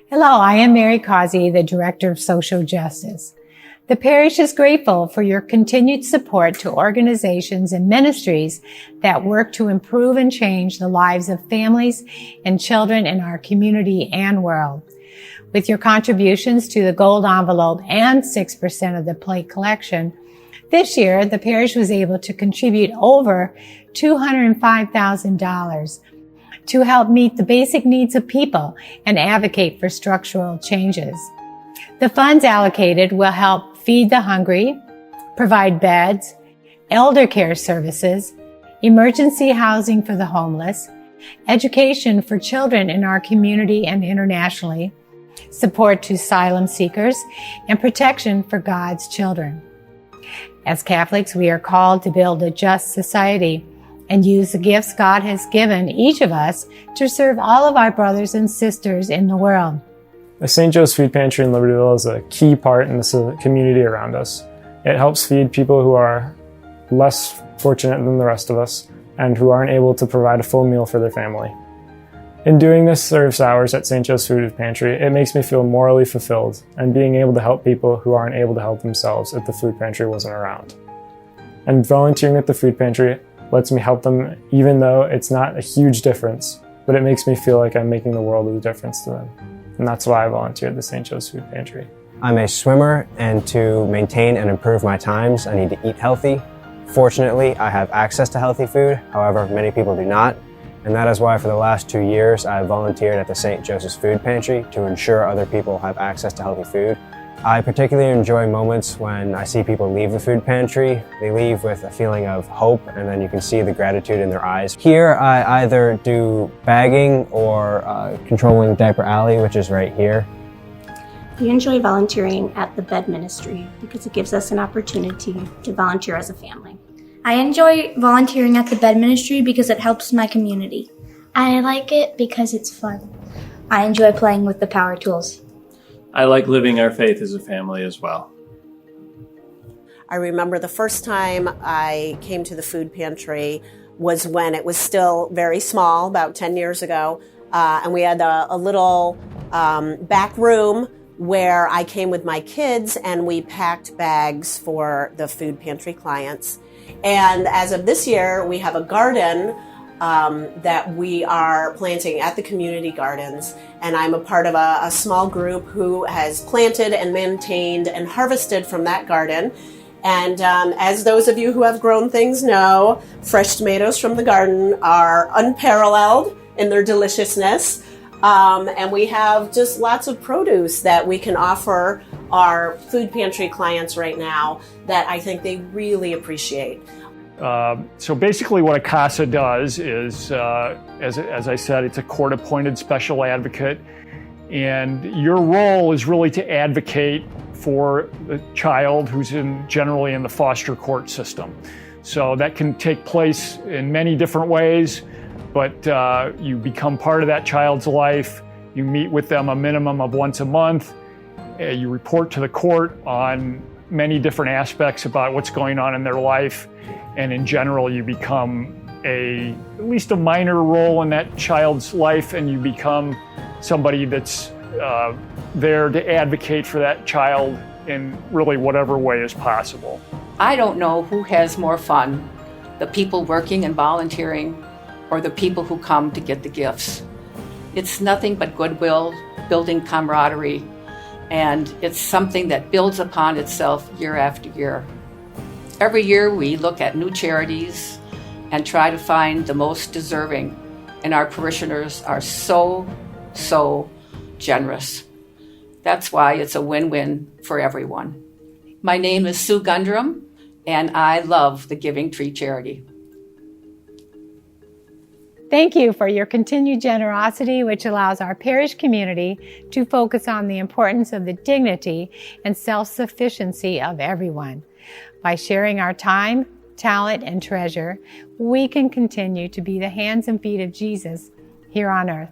Hello, I am Mary Causey, the Director of Social Justice. The parish is grateful for your continued support to organizations and ministries that work to improve and change the lives of families and children in our community and world. With your contributions to the Gold Envelope and 6% of the plate collection, this year the parish was able to contribute over $205,000 to help meet the basic needs of people and advocate for structural changes. The funds allocated will help feed the hungry, provide beds, elder care services, emergency housing for the homeless, education for children in our community and internationally, support to asylum seekers, and protection for God's children. As Catholics, we are called to build a just society and use the gifts God has given each of us to serve all of our brothers and sisters in the world. The St. Joe's Food Pantry in Libertyville is a key part in the community around us. It helps feed people who are less fortunate than the rest of us and who aren't able to provide a full meal for their family. In doing this service hours at St. Joe's Food Pantry, it makes me feel morally fulfilled and being able to help people who aren't able to help themselves if the food pantry wasn't around. And volunteering at the food pantry lets me help them even though it's not a huge difference, but it makes me feel like I'm making the world a difference to them. And that's why I volunteer at the St. Joe's Food Pantry. I'm a swimmer, and to maintain and improve my times, I need to eat healthy. Fortunately, I have access to healthy food, however, many people do not. And that is why for the last 2 years, I have volunteered at the St. Joseph's Food Pantry to ensure other people have access to healthy food. I particularly enjoy moments when I see people leave the food pantry. They leave with a feeling of hope, and then you can see the gratitude in their eyes. Here, I either do bagging or controlling diaper alley, which is right here. We enjoy volunteering at the bed ministry because it gives us an opportunity to volunteer as a family. I enjoy volunteering at the bed ministry because it helps my community. I like it because it's fun. I enjoy playing with the power tools. I like living our faith as a family as well. I remember the first time I came to the food pantry was when it was still very small, about 10 years ago, and we had a little back room where I came with my kids and we packed bags for the food pantry clients. And as of this year, we have a garden that we are planting at the community gardens, and I'm a part of a small group who has planted and maintained and harvested from that garden. And as those of you who have grown things know, fresh tomatoes from the garden are unparalleled in their deliciousness. And we have just lots of produce that we can offer our food pantry clients right now that I think they really appreciate. So basically what a CASA does is, as I said, it's a court-appointed special advocate, and your role is really to advocate for the child who's generally in the foster court system. So that can take place in many different ways, but you become part of that child's life. You meet with them a minimum of once a month. You report to the court on many different aspects about what's going on in their life. And in general, you become at least a minor role in that child's life, and you become somebody that's there to advocate for that child in really whatever way is possible. I don't know who has more fun, the people working and volunteering or the people who come to get the gifts. It's nothing but goodwill, building camaraderie, and it's something that builds upon itself year after year. Every year we look at new charities and try to find the most deserving, and our parishioners are so generous. That's why it's a win-win for everyone. My name is Sue Gundrum, and I love the Giving Tree Charity. Thank you for your continued generosity, which allows our parish community to focus on the importance of the dignity and self-sufficiency of everyone. By sharing our time, talent, and treasure, we can continue to be the hands and feet of Jesus here on earth.